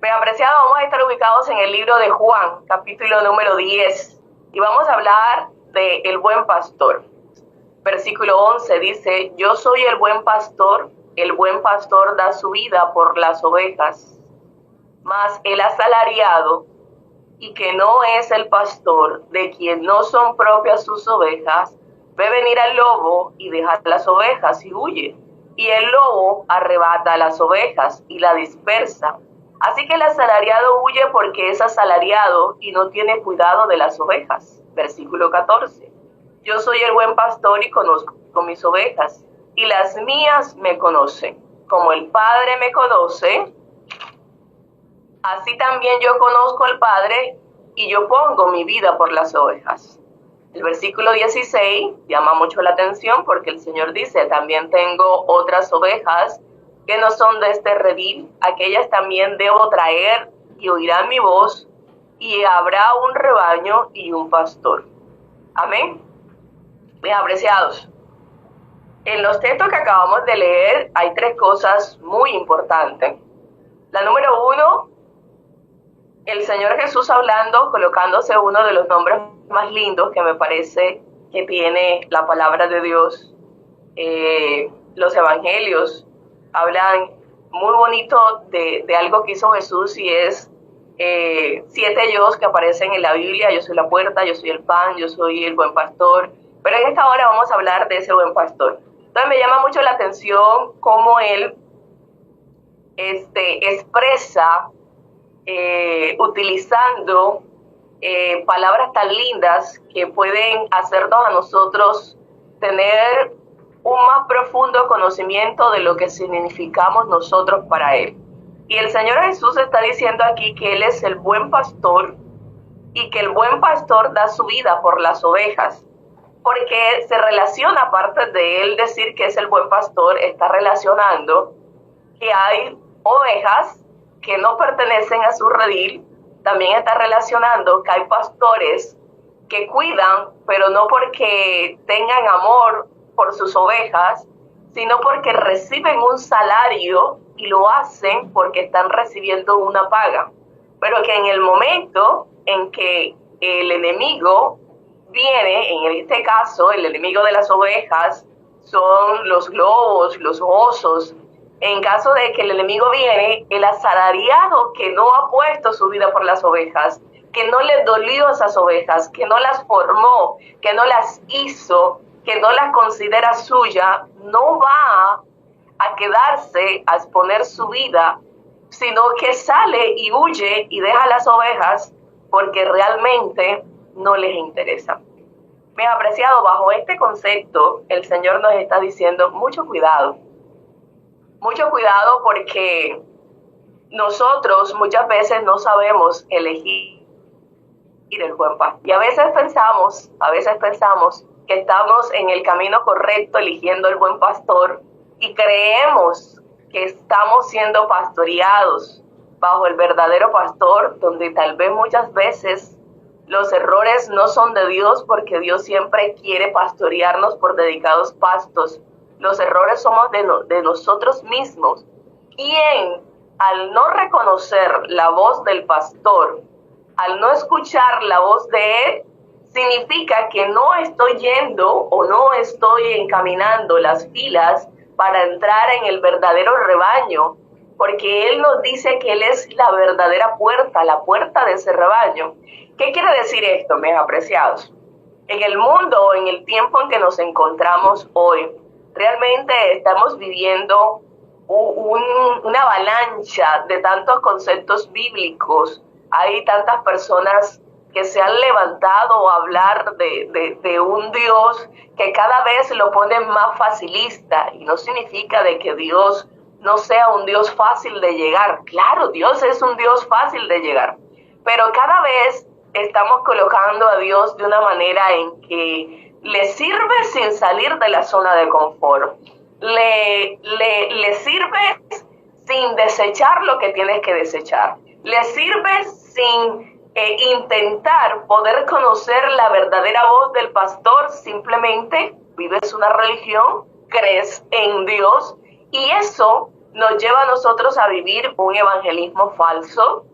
Bien, apreciado, vamos a estar ubicados en el libro de Juan, capítulo número 10, y vamos a hablar de el buen pastor. Versículo 11 dice: yo soy el buen pastor da su vida por las ovejas, mas el asalariado, y que no es el pastor, de quien no son propias sus ovejas, ve venir al lobo y deja las ovejas y huye, y el lobo arrebata las ovejas y la dispersa. Así que el asalariado huye porque es asalariado y no tiene cuidado de las ovejas. Versículo 14. Yo soy el buen pastor y conozco mis ovejas, y las mías me conocen. Como el Padre me conoce, así también yo conozco al Padre, y yo pongo mi vida por las ovejas. El versículo 16 llama mucho la atención porque el Señor dice: también tengo otras ovejas que no son de este redil, aquellas también debo traer, y oirán mi voz, y habrá un rebaño y un pastor. Amén. Bien, apreciados, en los textos que acabamos de leer hay tres cosas muy importantes. La número uno, el Señor Jesús hablando, colocándose uno de los nombres más lindos que me parece que tiene la palabra de Dios. Los evangelios hablan muy bonito de algo que hizo Jesús, y es 7 yos que aparecen en la Biblia: yo soy la puerta, yo soy el pan, yo soy el buen pastor. Pero en esta hora vamos a hablar de ese buen pastor. Entonces me llama mucho la atención cómo él expresa utilizando palabras tan lindas que pueden hacernos a nosotros tener un más profundo conocimiento de lo que significamos nosotros para Él. Y el Señor Jesús está diciendo aquí que Él es el buen pastor y que el buen pastor da su vida por las ovejas, porque se relaciona, aparte de Él decir que es el buen pastor, está relacionando que hay ovejas que no pertenecen a su redil. También está relacionando que hay pastores que cuidan, pero no porque tengan amor por sus ovejas, sino porque reciben un salario y lo hacen porque están recibiendo una paga. Pero que en el momento en que el enemigo viene, en este caso el enemigo de las ovejas son los lobos, los osos. En caso de que el enemigo viene, el asalariado que no ha puesto su vida por las ovejas, que no le dolió a esas ovejas, que no las formó, que no las hizo, que no las considera suya, no va a quedarse a exponer su vida, sino que sale y huye y deja las ovejas porque realmente no les interesa. Me ha apreciado, bajo este concepto, el Señor nos está diciendo mucho cuidado porque nosotros muchas veces no sabemos elegir el buen pastor. Y a veces pensamos que estamos en el camino correcto eligiendo el buen pastor, y creemos que estamos siendo pastoreados bajo el verdadero pastor, donde tal vez muchas veces los errores no son de Dios, porque Dios siempre quiere pastorearnos por dedicados pastos. Los errores somos de nosotros mismos, quien al no reconocer la voz del pastor, al no escuchar la voz de él, significa que no estoy yendo o no estoy encaminando las filas para entrar en el verdadero rebaño, porque Él nos dice que Él es la verdadera puerta, la puerta de ese rebaño. ¿Qué quiere decir esto, mis apreciados? En el mundo, en el tiempo en que nos encontramos hoy, realmente estamos viviendo una avalancha de tantos conceptos bíblicos. Hay tantas personas que se han levantado a hablar de un Dios que cada vez lo ponen más facilista, y no significa de que Dios no sea un Dios fácil de llegar. Claro, Dios es un Dios fácil de llegar, pero cada vez estamos colocando a Dios de una manera en que le sirve sin salir de la zona de confort, le sirve sin desechar lo que tienes que desechar, le sirve sin intentar poder conocer la verdadera voz del pastor. Simplemente vives una religión, crees en Dios, y eso nos lleva a nosotros a vivir un evangelismo falso,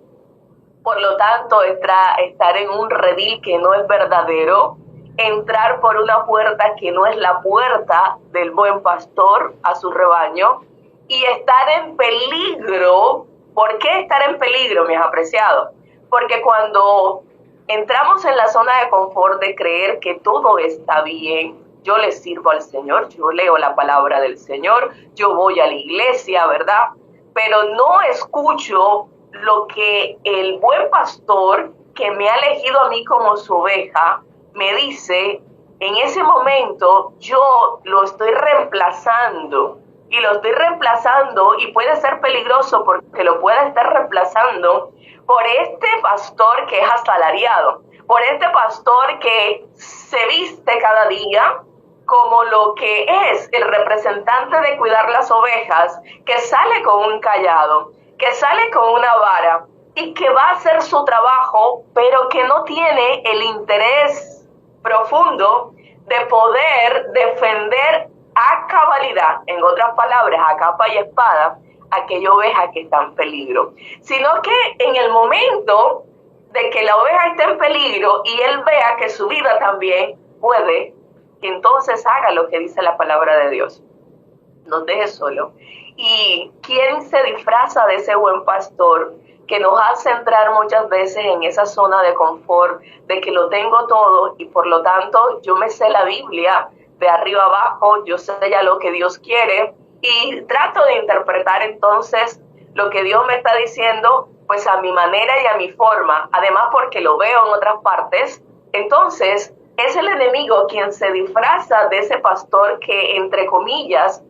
por lo tanto estar en un redil que no es verdadero, entrar por una puerta que no es la puerta del buen pastor a su rebaño, y estar en peligro. ¿Por qué estar en peligro, mis apreciados? Porque cuando entramos en la zona de confort de creer que todo está bien, yo le sirvo al Señor, yo leo la palabra del Señor, yo voy a la iglesia, ¿verdad? Pero no escucho lo que el buen pastor que me ha elegido a mí como su oveja me dice. En ese momento yo lo estoy reemplazando, y lo estoy reemplazando, y puede ser peligroso porque lo puede estar reemplazando por este pastor que es asalariado, por este pastor que se viste cada día como lo que es el representante de cuidar las ovejas, que sale con un cayado, que sale con una vara y que va a hacer su trabajo, pero que no tiene el interés profundo de poder defender a cabalidad, en otras palabras, a capa y espada, aquella oveja que está en peligro, sino que en el momento de que la oveja esté en peligro y él vea que su vida también puede, que entonces haga lo que dice la palabra de Dios, nos deje solo. ¿Y quién se disfraza de ese buen pastor que nos hace entrar muchas veces en esa zona de confort, de que lo tengo todo y por lo tanto yo me sé la Biblia de arriba abajo, yo sé ya lo que Dios quiere y trato de interpretar entonces lo que Dios me está diciendo pues a mi manera y a mi forma, además porque lo veo en otras partes? Entonces es el enemigo quien se disfraza de ese pastor que, entre comillas,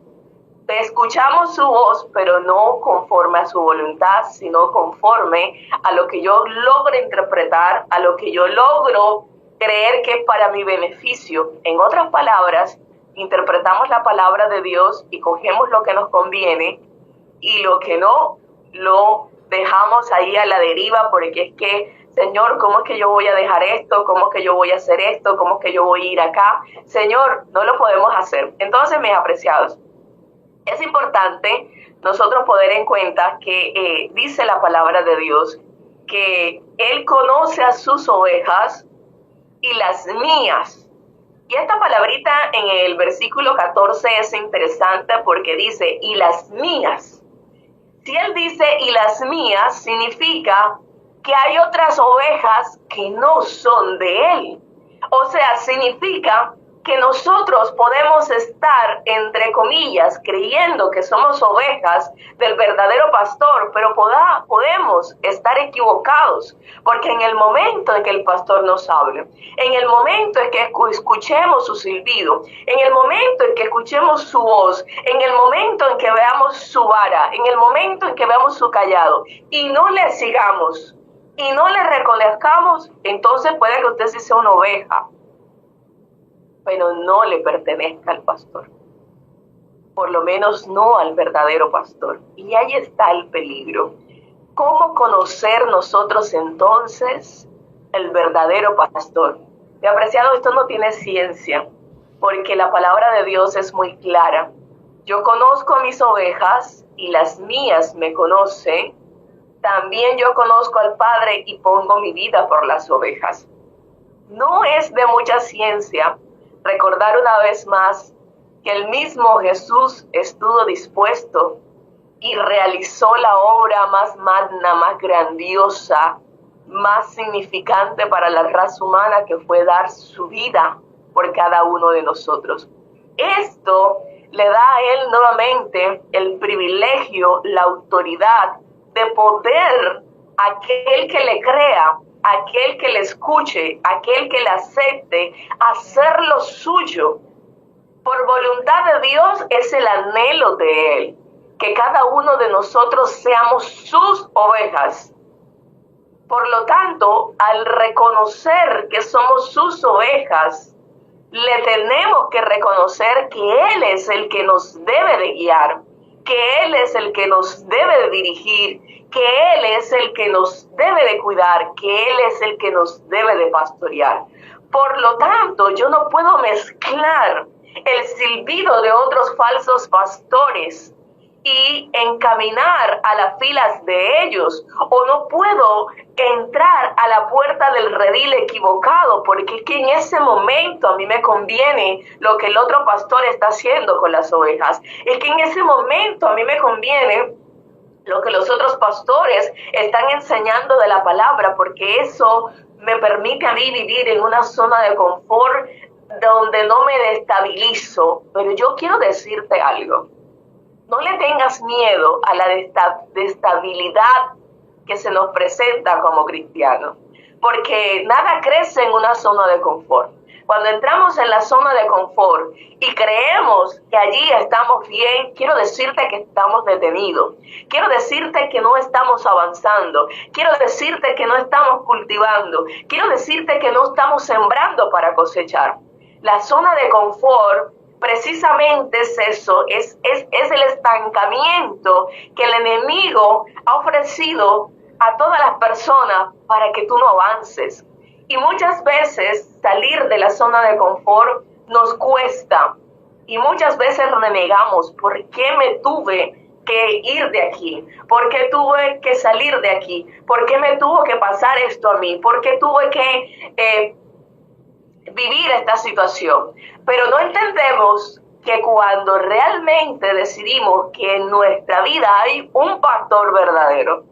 escuchamos su voz, pero no conforme a su voluntad, sino conforme a lo que yo logro interpretar, a lo que yo logro creer que es para mi beneficio. En otras palabras, interpretamos la palabra de Dios y cogemos lo que nos conviene, y lo que no, lo dejamos ahí a la deriva, porque es que, Señor, ¿cómo es que yo voy a dejar esto? ¿Cómo es que yo voy a hacer esto? ¿Cómo es que yo voy a ir acá? Señor, no lo podemos hacer. Entonces, mis apreciados, es importante nosotros poner en cuenta que dice la palabra de Dios que Él conoce a sus ovejas y las mías. Y esta palabrita en el versículo 14 es interesante porque dice, y las mías. Si Él dice, y las mías, significa que hay otras ovejas que no son de Él. O sea, significa que nosotros podemos estar, entre comillas, creyendo que somos ovejas del verdadero pastor, pero podemos estar equivocados, porque en el momento en que el pastor nos hable, en el momento en que escuchemos su silbido, en el momento en que escuchemos su voz, en el momento en que veamos su vara, en el momento en que veamos su cayado, y no le sigamos, y no le reconozcamos, entonces puede que usted sí sea una oveja, pero no le pertenezca al pastor, por lo menos no al verdadero pastor. Y ahí está el peligro. ¿Cómo conocer nosotros entonces el verdadero pastor? Mi apreciado, esto no tiene ciencia, porque la palabra de Dios es muy clara. Yo conozco a mis ovejas y las mías me conocen. También yo conozco al Padre y pongo mi vida por las ovejas. No es de mucha ciencia recordar una vez más que el mismo Jesús estuvo dispuesto y realizó la obra más magna, más grandiosa, más significante para la raza humana, que fue dar su vida por cada uno de nosotros. Esto le da a Él nuevamente el privilegio, la autoridad de poder, aquel que le crea, aquel que le escuche, aquel que le acepte, hacerlo suyo. Por voluntad de Dios es el anhelo de Él, que cada uno de nosotros seamos sus ovejas. Por lo tanto, al reconocer que somos sus ovejas, le tenemos que reconocer que Él es el que nos debe de guiar, que Él es el que nos debe de dirigir, que Él es el que nos debe de cuidar, que Él es el que nos debe de pastorear. Por lo tanto, yo no puedo mezclar el silbido de otros falsos pastores y encaminar a las filas de ellos, o no puedo entrar a la puerta del redil equivocado, porque es que en ese momento a mí me conviene lo que el otro pastor está haciendo con las ovejas. Es que en ese momento a mí me conviene lo que los otros pastores están enseñando de la palabra, porque eso me permite a mí vivir en una zona de confort donde no me destabilizo. Pero yo quiero decirte algo. No le tengas miedo a la destabilidad que se nos presenta como cristianos, porque nada crece en una zona de confort. Cuando entramos en la zona de confort y creemos que allí estamos bien, quiero decirte que estamos detenidos. Quiero decirte que no estamos avanzando. Quiero decirte que no estamos cultivando. Quiero decirte que no estamos sembrando para cosechar. La zona de confort precisamente es eso, es el estancamiento que el enemigo ha ofrecido a todas las personas para que tú no avances. Y muchas veces salir de la zona de confort nos cuesta. Y muchas veces renegamos. ¿Por qué me tuve que ir de aquí? ¿Por qué tuve que salir de aquí? ¿Por qué me tuvo que pasar esto a mí? ¿Por qué tuve que vivir esta situación? Pero no entendemos que cuando realmente decidimos que en nuestra vida hay un pastor verdadero,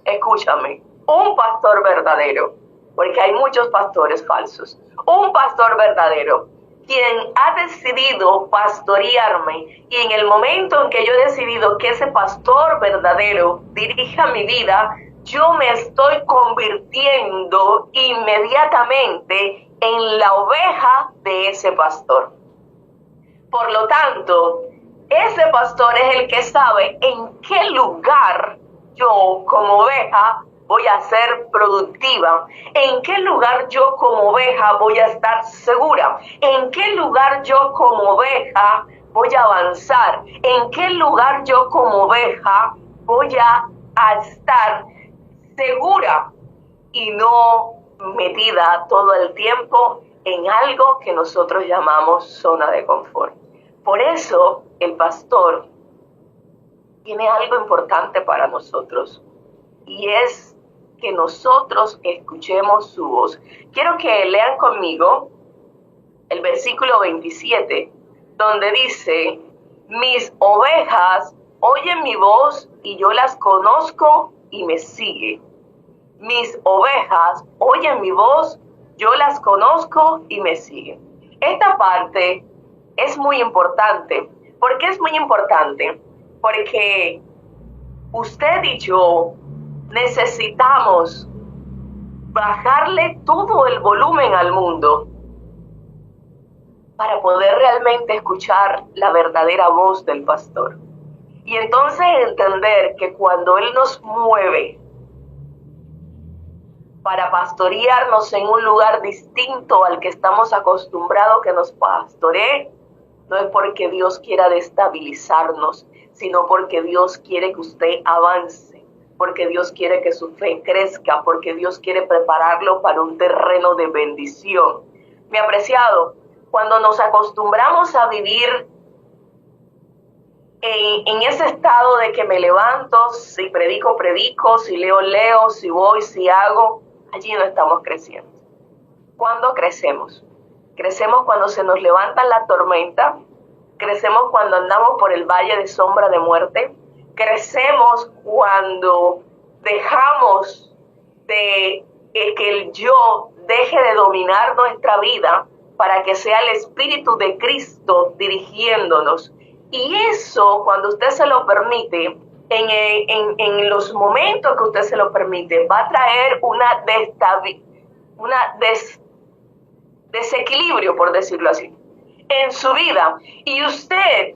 escúchame, un pastor verdadero, porque hay muchos pastores falsos, un pastor verdadero, quien ha decidido pastorearme, y en el momento en que yo he decidido que ese pastor verdadero dirija mi vida, yo me estoy convirtiendo inmediatamente en la oveja de ese pastor. Por lo tanto, ese pastor es el que sabe en qué lugar yo como oveja voy a ser productiva, en qué lugar yo como oveja voy a estar segura, en qué lugar yo como oveja voy a avanzar, en qué lugar yo como oveja voy a estar segura y no metida todo el tiempo en algo que nosotros llamamos zona de confort. Por eso el pastor tiene algo importante para nosotros, y es que nosotros escuchemos su voz. Quiero que lean conmigo el versículo 27, donde dice: mis ovejas oyen mi voz y yo las conozco y me siguen. Mis ovejas oyen mi voz, yo las conozco y me siguen. Esta parte es muy importante. ¿Por qué es muy importante? Porque usted y yo necesitamos bajarle todo el volumen al mundo para poder realmente escuchar la verdadera voz del pastor. Y entonces entender que cuando Él nos mueve para pastorearnos en un lugar distinto al que estamos acostumbrados que nos pastoree, no es porque Dios quiera destabilizarnos, sino porque Dios quiere que usted avance, porque Dios quiere que su fe crezca, porque Dios quiere prepararlo para un terreno de bendición. Mi apreciado, cuando nos acostumbramos a vivir en ese estado de que me levanto, si predico, predico, si leo, leo, si voy, si hago, allí no estamos creciendo. ¿Cuándo crecemos? Crecemos cuando se nos levanta la tormenta, crecemos cuando andamos por el valle de sombra de muerte, crecemos cuando dejamos de que el yo deje de dominar nuestra vida para que sea el Espíritu de Cristo dirigiéndonos. Y eso, cuando usted se lo permite, en los momentos que usted se lo permite, va a traer desequilibrio, por decirlo así, en su vida. Y usted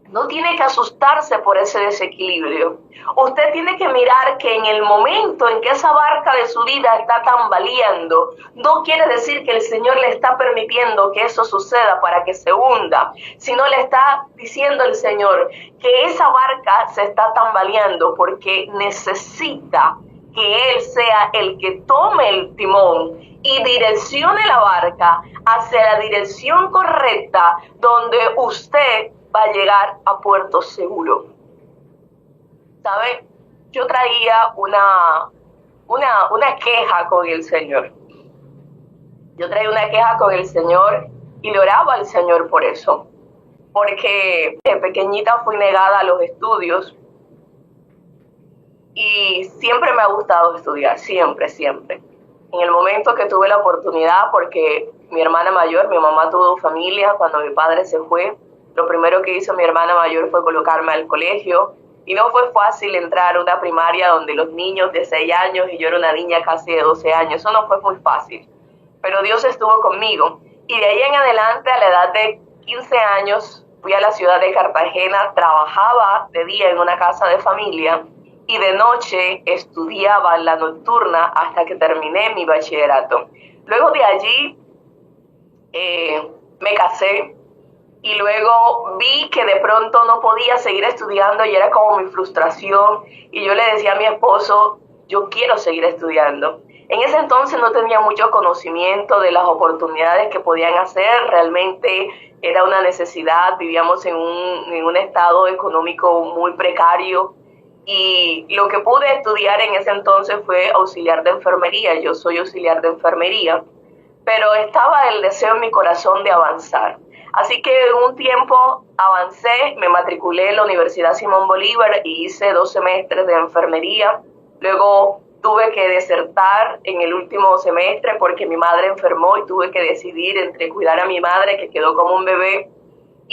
no tiene que asustarse por ese desequilibrio. Usted tiene que mirar que en el momento en que esa barca de su vida está tambaleando, no quiere decir que el Señor le está permitiendo que eso suceda para que se hunda, sino le está diciendo el Señor que esa barca se está tambaleando porque necesita que Él sea el que tome el timón y direccione la barca hacia la dirección correcta, donde usted va a llegar a puerto seguro. ¿Sabe? Yo traía una queja con el Señor. Yo traía una queja con el Señor y le oraba al Señor por eso. Porque de pequeñita fui negada a los estudios y siempre me ha gustado estudiar, siempre, siempre. En el momento que tuve la oportunidad, porque mi hermana mayor, mi mamá tuvo familia, cuando mi padre se fue, lo primero que hizo mi hermana mayor fue colocarme al colegio, y no fue fácil entrar a una primaria donde los niños de 6 años y yo era una niña casi de 12 años, eso no fue muy fácil, pero Dios estuvo conmigo, y de ahí en adelante, a la edad de 15 años, fui a la ciudad de Cartagena, trabajaba de día en una casa de familia, y de noche estudiaba en la nocturna hasta que terminé mi bachillerato. Luego de allí me casé y luego vi que de pronto no podía seguir estudiando y era como mi frustración y yo le decía a mi esposo, yo quiero seguir estudiando. En ese entonces no tenía mucho conocimiento de las oportunidades que podían hacer, realmente era una necesidad, vivíamos en un estado económico muy precario. Y lo que pude estudiar en ese entonces fue auxiliar de enfermería. Yo soy auxiliar de enfermería, pero estaba el deseo en mi corazón de avanzar. Así que en un tiempo avancé, me matriculé en la Universidad Simón Bolívar y hice 2 semestres de enfermería. Luego tuve que desertar en el último semestre porque mi madre enfermó y tuve que decidir entre cuidar a mi madre, que quedó como un bebé,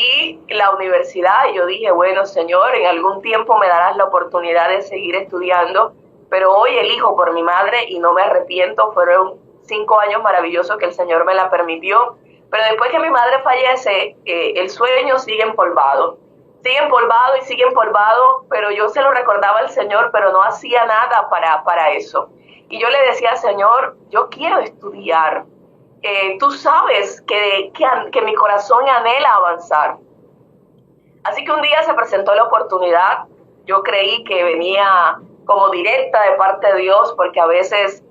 y la universidad. Y yo dije, bueno, Señor, en algún tiempo me darás la oportunidad de seguir estudiando, pero hoy elijo por mi madre y no me arrepiento. Fueron 5 años maravillosos que el Señor me la permitió, pero después que mi madre fallece, el sueño sigue empolvado, y sigue empolvado, pero yo se lo recordaba al Señor, pero no hacía nada para eso. Y yo le decía, Señor, yo quiero estudiar. Tú sabes que mi corazón anhela avanzar. Así que un día se presentó la oportunidad. Yo creí que venía como directa de parte de Dios, porque a veces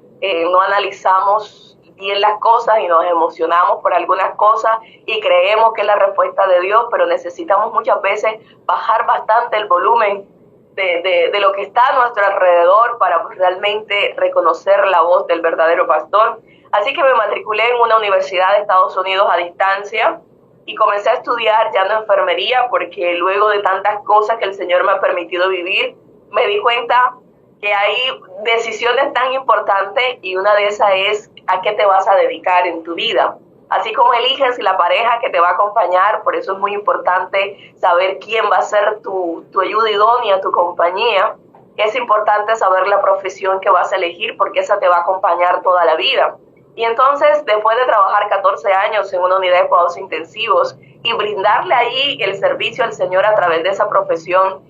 no analizamos bien las cosas y nos emocionamos por algunas cosas y creemos que es la respuesta de Dios, pero necesitamos muchas veces bajar bastante el volumen de lo que está a nuestro alrededor para realmente reconocer la voz del verdadero pastor. Así que me matriculé en una universidad de Estados Unidos a distancia y comencé a estudiar ya no enfermería, porque luego de tantas cosas que el Señor me ha permitido vivir, me di cuenta que hay decisiones tan importantes y una de esas es a qué te vas a dedicar en tu vida. Así como eliges la pareja que te va a acompañar, por eso es muy importante saber quién va a ser tu ayuda idónea, tu compañía. Es importante saber la profesión que vas a elegir, porque esa te va a acompañar toda la vida. Y entonces, después de trabajar 14 años en una unidad de cuidados intensivos y brindarle ahí el servicio al Señor a través de esa profesión,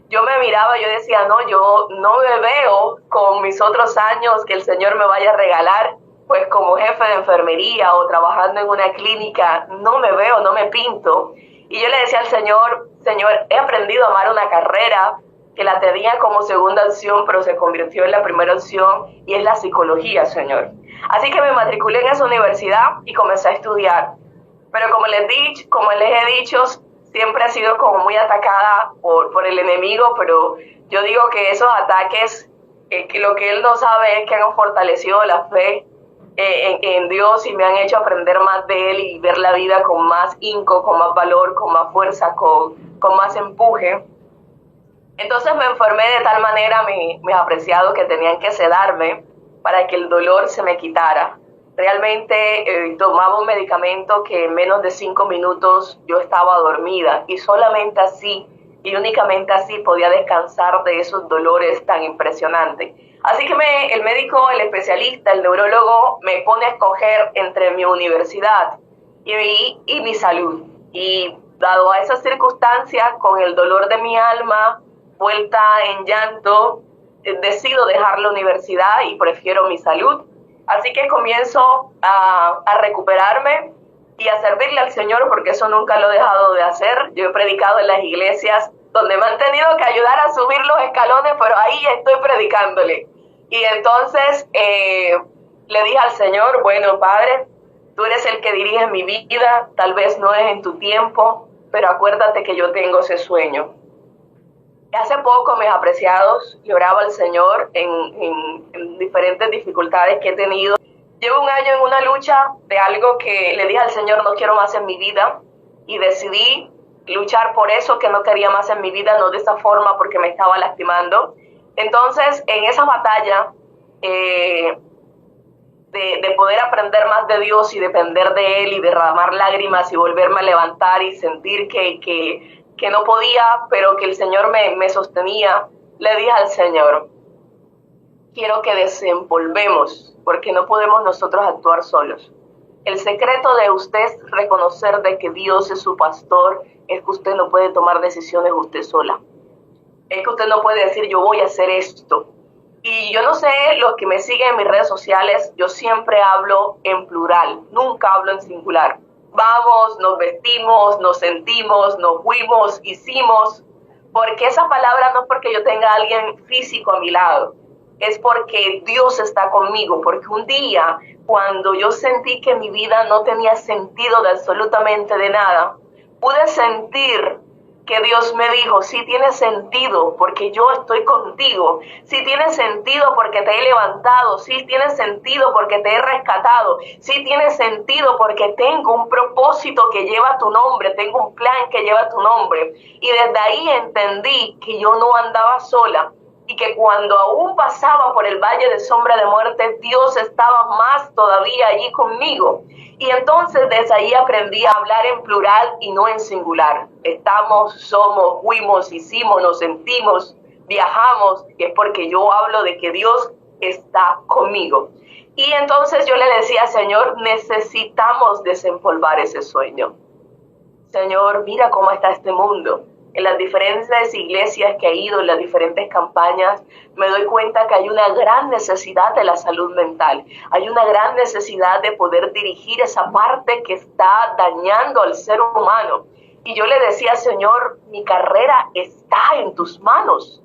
yo me miraba, yo decía, no, yo no me veo con mis otros años que el Señor me vaya a regalar, pues como jefe de enfermería o trabajando en una clínica, no me veo, no me pinto. Y yo le decía al Señor, Señor, he aprendido a amar una carrera que la tenía como segunda opción, pero se convirtió en la primera opción, y es la psicología, Señor. Así que me matriculé en esa universidad y comencé a estudiar. Pero como les he dicho, siempre he sido como muy atacada por el enemigo, pero yo digo que esos ataques, que lo que él no sabe es que han fortalecido la fe en Dios y me han hecho aprender más de él y ver la vida con más ahínco, con más valor, con más fuerza, con más empuje. Entonces me enfermé de tal manera, mis apreciados, que tenían que sedarme para que el dolor se me quitara. Realmente tomaba un medicamento que en menos de 5 minutos yo estaba dormida, y solamente así y únicamente así podía descansar de esos dolores tan impresionantes. Así que el médico, el especialista, el neurólogo me pone a escoger entre mi universidad y mi salud. Y dado a esas circunstancias, con el dolor de mi alma vuelta en llanto, decido dejar la universidad y prefiero mi salud. Así que comienzo a recuperarme y a servirle al Señor, porque eso nunca lo he dejado de hacer. Yo he predicado en las iglesias donde me han tenido que ayudar a subir los escalones, pero ahí estoy predicándole. Y entonces le dije al Señor, bueno, Padre, tú eres el que dirige mi vida, tal vez no es en tu tiempo, pero acuérdate que yo tengo ese sueño. Hace poco, mis apreciados, lloraba al Señor en diferentes dificultades que he tenido. Llevo un año en una lucha de algo que le dije al Señor, no quiero más en mi vida, y decidí luchar por eso que no quería más en mi vida, no de esta forma porque me estaba lastimando. Entonces, en esa batalla de poder aprender más de Dios y depender de Él y derramar lágrimas y volverme a levantar y sentir que no podía, pero que el Señor me sostenía, le dije al Señor, quiero que desempolvemos, porque no podemos nosotros actuar solos. El secreto de usted es reconocer de que Dios es su pastor, es que usted no puede tomar decisiones usted sola. Es que usted no puede decir, yo voy a hacer esto. Y yo no sé, los que me siguen en mis redes sociales, yo siempre hablo en plural, nunca hablo en singular. Vamos, nos vestimos, nos sentimos, nos fuimos, hicimos, porque esa palabra no es porque yo tenga a alguien físico a mi lado, es porque Dios está conmigo, porque un día cuando yo sentí que mi vida no tenía sentido de absolutamente de nada, pude sentir que Dios me dijo, sí tiene sentido porque yo estoy contigo, sí tiene sentido porque te he levantado, sí tiene sentido porque te he rescatado, sí tiene sentido porque tengo un propósito que lleva tu nombre, tengo un plan que lleva tu nombre. Y desde ahí entendí que yo no andaba sola y que cuando aún pasaba por el valle de sombra de muerte, Dios estaba más todavía allí conmigo. Y entonces desde ahí aprendí a hablar en plural y no en singular. Estamos, somos, fuimos, hicimos, nos sentimos, viajamos, y es porque yo hablo de que Dios está conmigo. Y entonces yo le decía, Señor, necesitamos desempolvar ese sueño. Señor, mira cómo está este mundo. En las diferentes iglesias que he ido, en las diferentes campañas, me doy cuenta que hay una gran necesidad de la salud mental. Hay una gran necesidad de poder dirigir esa parte que está dañando al ser humano. Y yo le decía, Señor, mi carrera está en tus manos.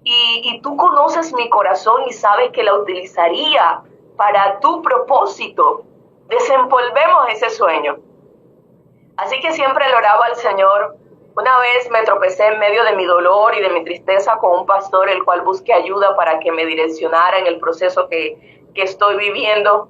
Y tú conoces mi corazón y sabes que la utilizaría para tu propósito. Desempolvemos ese sueño. Así que siempre le oraba al Señor. Una vez me tropecé en medio de mi dolor y de mi tristeza con un pastor, el cual busqué ayuda para que me direccionara en el proceso que estoy viviendo.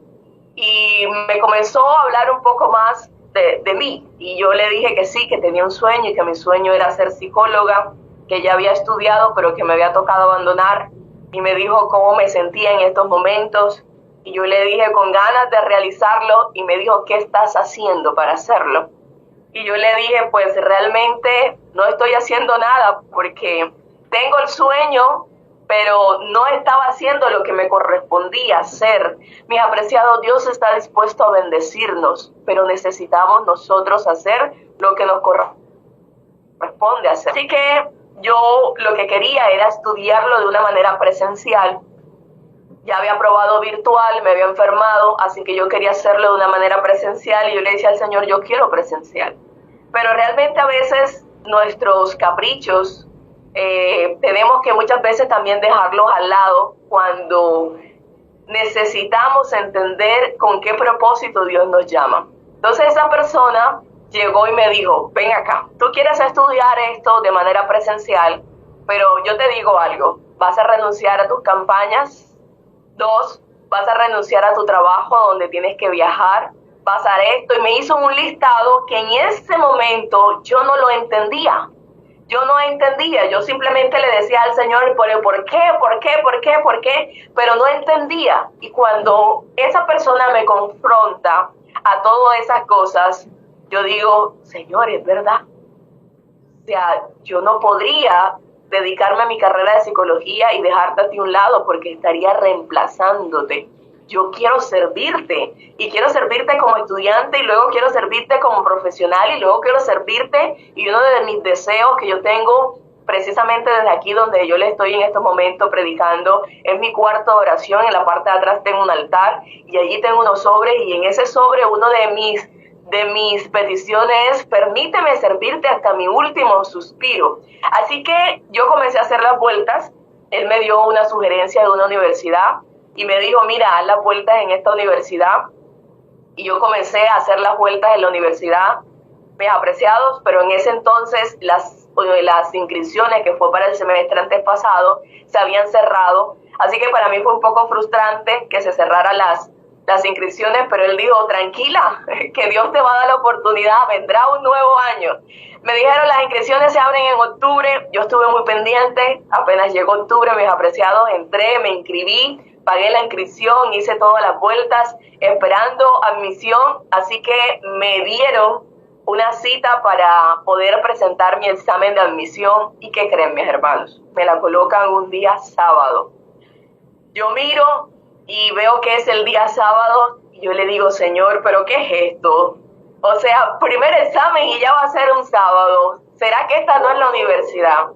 Y me comenzó a hablar un poco más de mí. Y yo le dije que sí, que tenía un sueño y que mi sueño era ser psicóloga, que ya había estudiado, pero que me había tocado abandonar. Y me dijo cómo me sentía en estos momentos. Y yo le dije con ganas de realizarlo y me dijo, ¿qué estás haciendo para hacerlo? Y yo le dije, pues realmente no estoy haciendo nada porque tengo el sueño, pero no estaba haciendo lo que me correspondía hacer. Mis apreciados, Dios está dispuesto a bendecirnos, pero necesitamos nosotros hacer lo que nos corresponde hacer. Así que yo lo que quería era estudiarlo de una manera presencial. Ya había probado virtual, me había enfermado, así que yo quería hacerlo de una manera presencial y yo le decía al Señor, yo quiero presencial. Pero realmente a veces nuestros caprichos tenemos que muchas veces también dejarlos al lado cuando necesitamos entender con qué propósito Dios nos llama. Entonces esa persona llegó y me dijo, ven acá, tú quieres estudiar esto de manera presencial, pero yo te digo algo, vas a renunciar a tus campañas. 2, vas a renunciar a tu trabajo donde tienes que viajar, vas a hacer esto. Y me hizo un listado que en ese momento yo no lo entendía. Yo simplemente le decía al Señor, ¿por qué? Pero no entendía. Y cuando esa persona me confronta a todas esas cosas, yo digo, Señor, es verdad. O sea, yo no podría dedicarme a mi carrera de psicología y dejarte a ti un lado porque estaría reemplazándote. Yo quiero servirte y quiero servirte como estudiante y luego quiero servirte como profesional y luego quiero servirte, y uno de mis deseos que yo tengo precisamente desde aquí donde yo le estoy en estos momentos predicando es mi cuarto de oración. En la parte de atrás tengo un altar y allí tengo unos sobres, y en ese sobre uno de mis peticiones, permíteme servirte hasta mi último suspiro. Así que yo comencé a hacer las vueltas. Él me dio una sugerencia de una universidad y me dijo, mira, haz las vueltas en esta universidad. Y yo comencé a hacer las vueltas en la universidad, mis apreciados, pero en ese entonces las las inscripciones, que fue para el semestre antes pasado, se habían cerrado. Así que para mí fue un poco frustrante que se cerraran las inscripciones, pero él dijo, tranquila, que Dios te va a dar la oportunidad, vendrá un nuevo año. Me dijeron, las inscripciones se abren en octubre. Yo estuve muy pendiente, apenas llegó octubre, mis apreciados, entré, me inscribí, pagué la inscripción, hice todas las vueltas, esperando admisión, así que me dieron una cita para poder presentar mi examen de admisión. ¿Y qué creen, mis hermanos? Me la colocan un día sábado. Yo miro y veo que es el día sábado y yo le digo, Señor, ¿pero qué es esto? O sea, primer examen y ya va a ser un sábado. ¿Será que esta no es la universidad?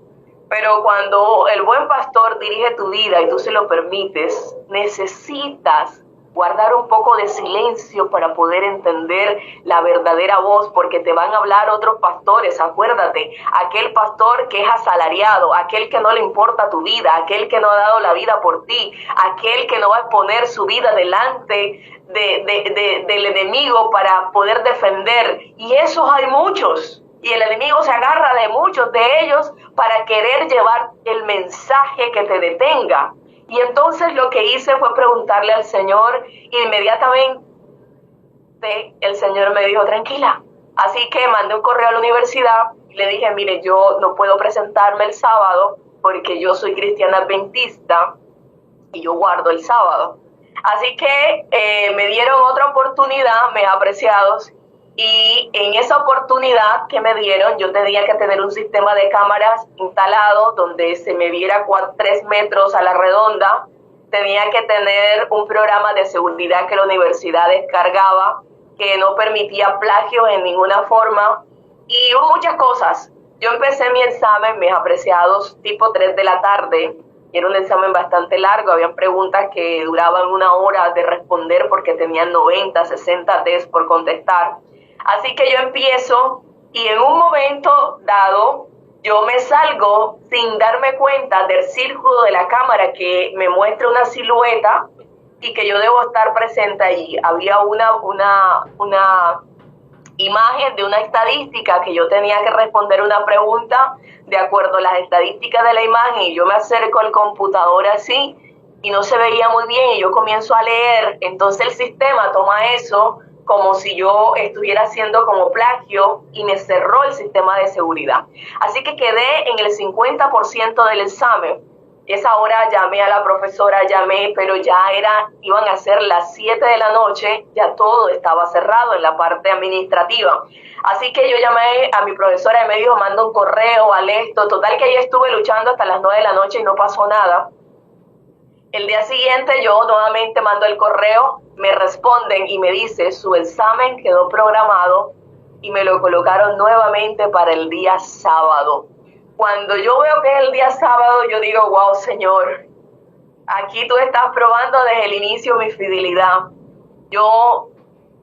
Pero cuando el buen pastor dirige tu vida y tú se lo permites, necesitas guardar un poco de silencio para poder entender la verdadera voz, porque te van a hablar otros pastores. Acuérdate, aquel pastor que es asalariado, aquel que no le importa tu vida, aquel que no ha dado la vida por ti, aquel que no va a exponer su vida delante del enemigo para poder defender. Y esos hay muchos. Y el enemigo se agarra de muchos de ellos para querer llevar el mensaje que te detenga. Y entonces lo que hice fue preguntarle al Señor. Inmediatamente el Señor me dijo, tranquila. Así que mandé un correo a la universidad y le dije, mire, yo no puedo presentarme el sábado porque yo soy cristiana adventista y yo guardo el sábado. Así que me dieron otra oportunidad, mis apreciados. Y en esa oportunidad que me dieron, yo tenía que tener un sistema de cámaras instalado donde se me viera 3 metros a la redonda. Tenía que tener un programa de seguridad que la universidad descargaba, que no permitía plagio en ninguna forma, y muchas cosas. Yo empecé mi examen, mis apreciados, tipo 3 de la tarde. Y era un examen bastante largo, habían preguntas que duraban 1 hora de responder porque tenían 90, 60 test por contestar. Así que yo empiezo y en un momento dado yo me salgo sin darme cuenta del círculo de la cámara que me muestra una silueta y que yo debo estar presente allí. Había una imagen de una estadística que yo tenía que responder una pregunta de acuerdo a las estadísticas de la imagen, y yo me acerco al computador así y no se veía muy bien y yo comienzo a leer. Entonces el sistema toma eso como si yo estuviera haciendo como plagio y me cerró el sistema de seguridad. Así que quedé en el 50% del examen. Esa hora llamé a la profesora, pero ya iban a ser las 7 de la noche, ya todo estaba cerrado en la parte administrativa. Así que yo llamé a mi profesora y me dijo, manda un correo al esto. Total que ahí estuve luchando hasta las 9 de la noche y no pasó nada. El día siguiente yo nuevamente mando el correo, me responden y me dice, su examen quedó programado y me lo colocaron nuevamente para el día sábado. Cuando yo veo que es el día sábado, yo digo, wow, Señor, aquí tú estás probando desde el inicio mi fidelidad. Yo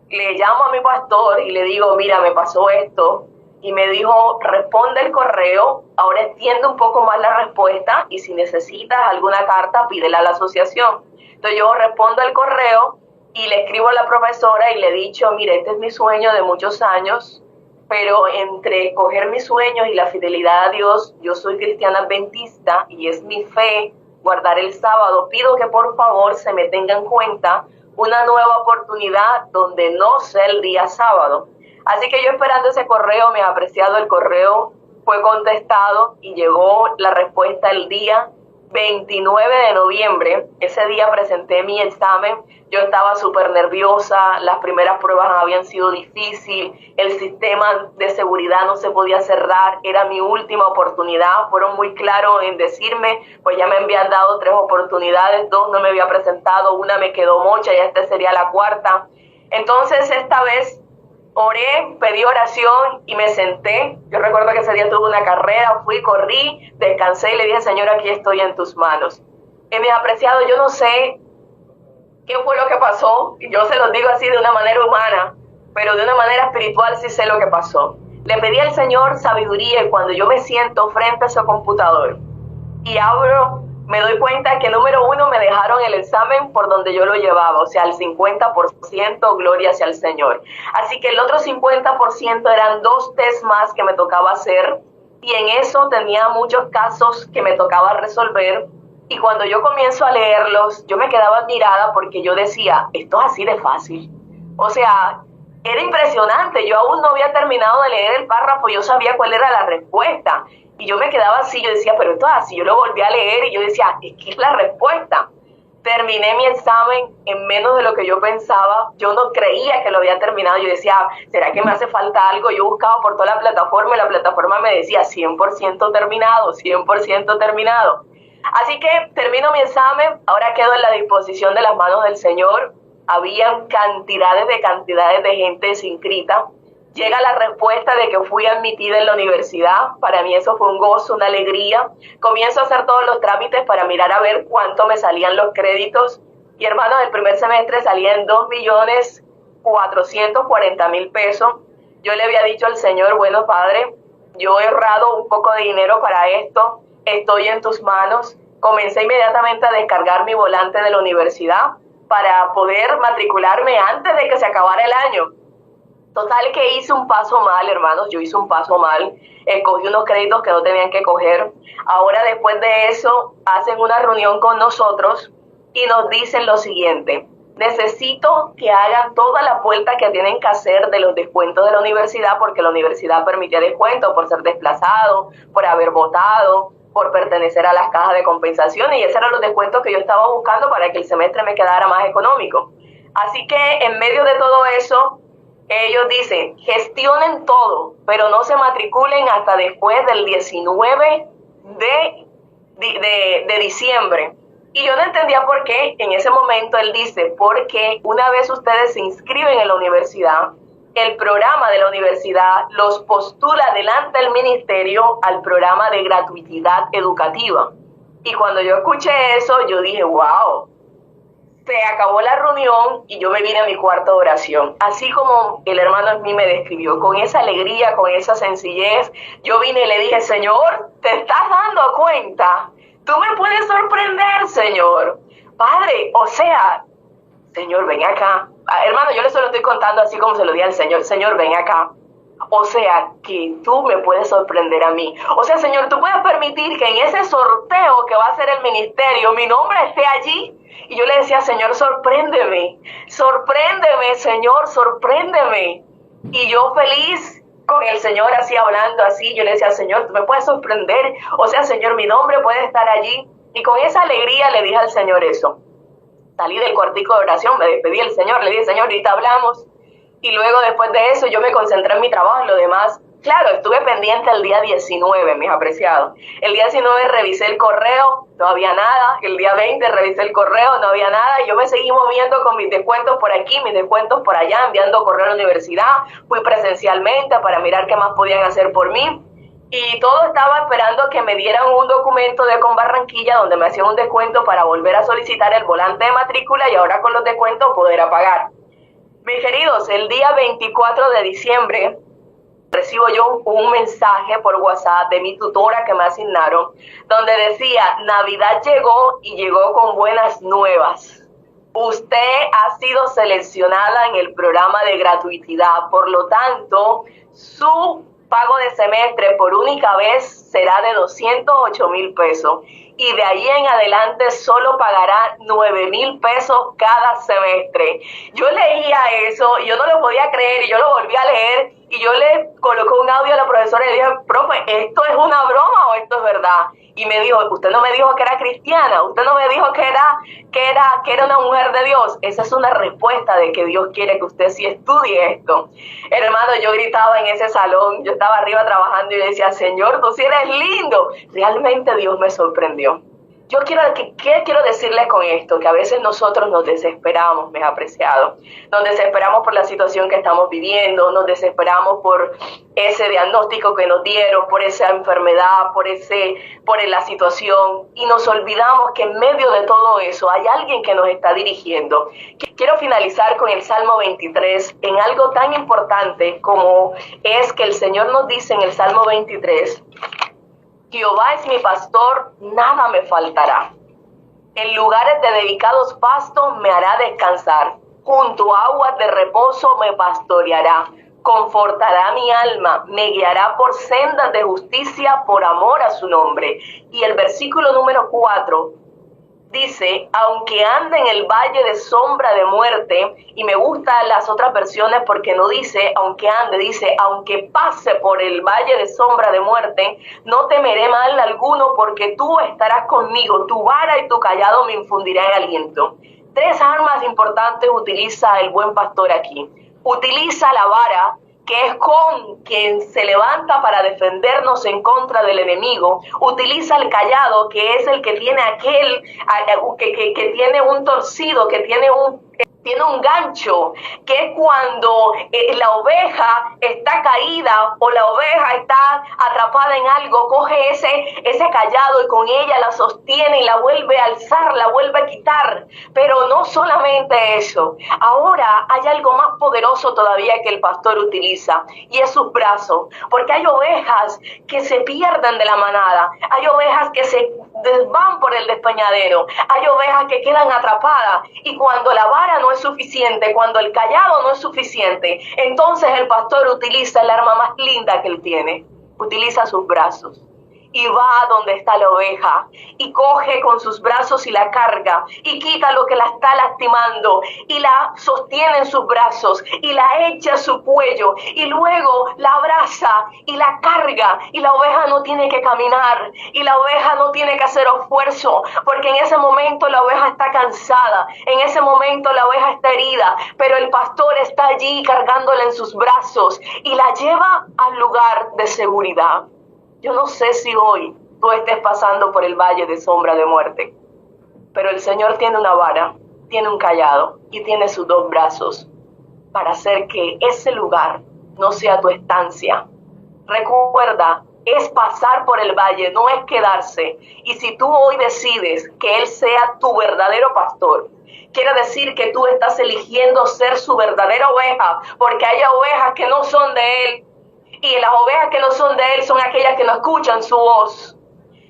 le llamo a mi pastor y le digo, mira, me pasó esto. Y me dijo, responde el correo, ahora entiendo un poco más la respuesta y si necesitas alguna carta, pídela a la asociación. Entonces yo respondo el correo y le escribo a la profesora y le he dicho, mire, este es mi sueño de muchos años, pero entre coger mis sueños y la fidelidad a Dios, yo soy cristiana adventista y es mi fe guardar el sábado. Pido que por favor se me tenga en cuenta una nueva oportunidad donde no sea el día sábado. Así que yo esperando ese correo, me ha apreciado, el correo fue contestado y llegó la respuesta el día 29 de noviembre. Ese día presenté mi examen. Yo estaba súper nerviosa, las primeras pruebas habían sido difíciles, el sistema de seguridad no se podía cerrar, era mi última oportunidad. Fueron muy claros en decirme, pues ya me habían dado 3 oportunidades, 2 no me había presentado, 1 me quedó mocha y esta sería la 4ª. Entonces esta vez oré, pedí oración y me senté. Yo recuerdo que ese día tuve una carrera, fui, corrí, descansé y le dije, Señor, aquí estoy en tus manos. Y me ha apreciado, yo no sé qué fue lo que pasó, y yo se los digo así de una manera humana, pero de una manera espiritual sí sé lo que pasó. Le pedí al Señor sabiduría y cuando yo me siento frente a ese computador y abro, me doy cuenta que número 1 me dejaron el examen por donde yo lo llevaba, o sea, al 50%, gloria hacia el Señor. Así que el otro 50% eran 2 test más que me tocaba hacer y en eso tenía muchos casos que me tocaba resolver. Y cuando yo comienzo a leerlos, yo me quedaba admirada porque yo decía, esto es así de fácil. O sea, era impresionante. Yo aún no había terminado de leer el párrafo, yo sabía cuál era la respuesta. Y yo me quedaba así, yo decía, pero esto es así. Yo lo volví a leer y yo decía, es que es la respuesta. Terminé mi examen en menos de lo que yo pensaba. Yo no creía que lo había terminado. Yo decía, ¿será que me hace falta algo? Yo buscaba por toda la plataforma y la plataforma me decía 100% terminado, 100% terminado. Así que termino mi examen, ahora quedo en la disposición de las manos del Señor. Habían cantidades de gente inscrita. Llega la respuesta de que fui admitida en la universidad. Para mí eso fue un gozo, una alegría. Comienzo a hacer todos los trámites para mirar a ver cuánto me salían los créditos. Y hermanos, el primer semestre salían 2.440.000 pesos. Yo le había dicho al Señor, bueno, Padre, yo he ahorrado un poco de dinero para esto, estoy en tus manos. Comencé inmediatamente a descargar mi volante de la universidad para poder matricularme antes de que se acabara el año. Total que hice un paso mal, hermanos, yo hice un paso mal, escogí unos créditos que no tenían que coger. Ahora después de eso hacen una reunión con nosotros y nos dicen lo siguiente: necesito que hagan todas las vueltas que tienen que hacer de los descuentos de la universidad, porque la universidad permitía descuentos por ser desplazado, por haber votado, por pertenecer a las cajas de compensación, y esos eran los descuentos que yo estaba buscando para que el semestre me quedara más económico. Así que en medio de todo eso, ellos dicen, gestionen todo, pero no se matriculen hasta después del 19 de diciembre. Y yo no entendía por qué. En ese momento él dice, porque una vez ustedes se inscriben en la universidad, el programa de la universidad los postula delante del ministerio al programa de gratuidad educativa. Y cuando yo escuché eso, yo dije, wow. Se acabó la reunión y yo me vine a mi cuarto de oración. Así como el hermano Smith me describió, con esa alegría, con esa sencillez, yo vine y le dije, Señor, ¿te estás dando cuenta? Tú me puedes sorprender, Señor. Padre, o sea, Señor, ven acá. Hermano, yo le solo estoy contando así como se lo di al Señor. Señor, ven acá. O sea, que tú me puedes sorprender a mí. O sea, Señor, tú puedes permitir que en ese sorteo que va a hacer el ministerio, mi nombre esté allí. Y yo le decía, Señor, sorpréndeme, Señor, sorpréndeme. Y yo feliz con el Señor así hablando así, yo le decía, Señor, tú me puedes sorprender. O sea, Señor, mi nombre puede estar allí. Y con esa alegría le dije al Señor eso. Salí del cuartico de oración, me despedí del Señor, le dije, Señor, ahorita hablamos. Y luego después de eso yo me concentré en mi trabajo, en lo demás. Claro, estuve pendiente el día 19, mis apreciados. El día 19 revisé el correo, no había nada. El día 20 revisé el correo, no había nada. Y yo me seguí moviendo con mis descuentos por aquí, mis descuentos por allá, enviando correo a la universidad. Fui presencialmente para mirar qué más podían hacer por mí. Y todo estaba esperando que me dieran un documento de Conbarranquilla donde me hacían un descuento para volver a solicitar el volante de matrícula y ahora con los descuentos poder pagar. Mis queridos, el día 24 de diciembre recibo yo un mensaje por WhatsApp de mi tutora que me asignaron, donde decía, Navidad llegó y llegó con buenas nuevas. Usted ha sido seleccionada en el programa de gratuidad, por lo tanto, su pago de semestre por única vez será de 208.000 pesos. Y de ahí en adelante solo pagará 9.000 pesos cada semestre. Yo leía eso y yo no lo podía creer y yo lo volví a leer y yo le coloqué un audio a la profesora y le dije, profe, ¿esto es una broma o esto es verdad? Y me dijo, usted no me dijo que era cristiana, usted no me dijo que era una mujer de Dios. Esa es una respuesta de que Dios quiere que usted sí estudie esto. Hermano, yo gritaba en ese salón, yo estaba arriba trabajando y decía, Señor, tú sí eres lindo. Realmente Dios me sorprendió. ¿Qué quiero decirles con esto? Que a veces nosotros nos desesperamos, mis apreciados. Nos desesperamos por la situación que estamos viviendo, nos desesperamos por ese diagnóstico que nos dieron, por esa enfermedad, por la situación. Y nos olvidamos que en medio de todo eso hay alguien que nos está dirigiendo. Quiero finalizar con el Salmo 23 en algo tan importante como es que el Señor nos dice en el Salmo 23, Jehová es mi pastor, nada me faltará. En lugares de delicados pastos me hará descansar. Junto a aguas de reposo me pastoreará. confortará mi alma, me guiará por sendas de justicia por amor a su nombre. Y el versículo número 4 dice, aunque ande en el valle de sombra de muerte, y me gustan las otras versiones porque no dice aunque ande, dice aunque pase por el valle de sombra de muerte, no temeré mal alguno porque tú estarás conmigo, tu vara y tu callado me infundirán aliento. 3 armas importantes utiliza el buen pastor aquí. Utiliza la vara, que es con quien se levanta para defendernos en contra del enemigo. Utiliza el callado, que es el que tiene que tiene un torcido, que tiene un gancho, que es cuando la oveja está caída o la oveja está atrapada en algo, coge ese callado y con ella la sostiene y la vuelve a alzar, la vuelve a quitar. Pero no solamente eso, ahora hay algo más poderoso todavía que el pastor utiliza, y es sus brazos, porque hay ovejas que se pierden de la manada, hay ovejas que se van por el despeñadero, hay ovejas que quedan atrapadas, y cuando la vara no es suficiente, cuando el callado no es suficiente, entonces el pastor utiliza el arma más linda que él tiene, utiliza sus brazos. Y va a donde está la oveja y coge con sus brazos y la carga y quita lo que la está lastimando y la sostiene en sus brazos y la echa a su cuello y luego la abraza y la carga, y la oveja no tiene que caminar y la oveja no tiene que hacer esfuerzo, porque en ese momento la oveja está cansada, en ese momento la oveja está herida, pero el pastor está allí cargándola en sus brazos y la lleva al lugar de seguridad. Yo no sé si hoy tú estés pasando por el valle de sombra de muerte, pero el Señor tiene una vara, tiene un callado y tiene sus 2 brazos para hacer que ese lugar no sea tu estancia. Recuerda, es pasar por el valle, no es quedarse. Y si tú hoy decides que Él sea tu verdadero pastor, quiere decir que tú estás eligiendo ser su verdadera oveja, porque hay ovejas que no son de Él. Y las ovejas que no son de Él son aquellas que no escuchan su voz.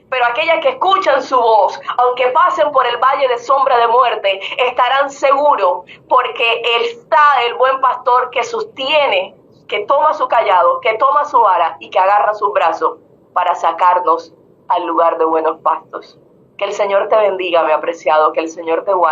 Pero aquellas que escuchan su voz, aunque pasen por el valle de sombra de muerte, estarán seguros, porque está el buen pastor que sostiene, que toma su callado, que toma su vara y que agarra sus brazos para sacarnos al lugar de buenos pastos. Que el Señor te bendiga, mi apreciado, que el Señor te guarde.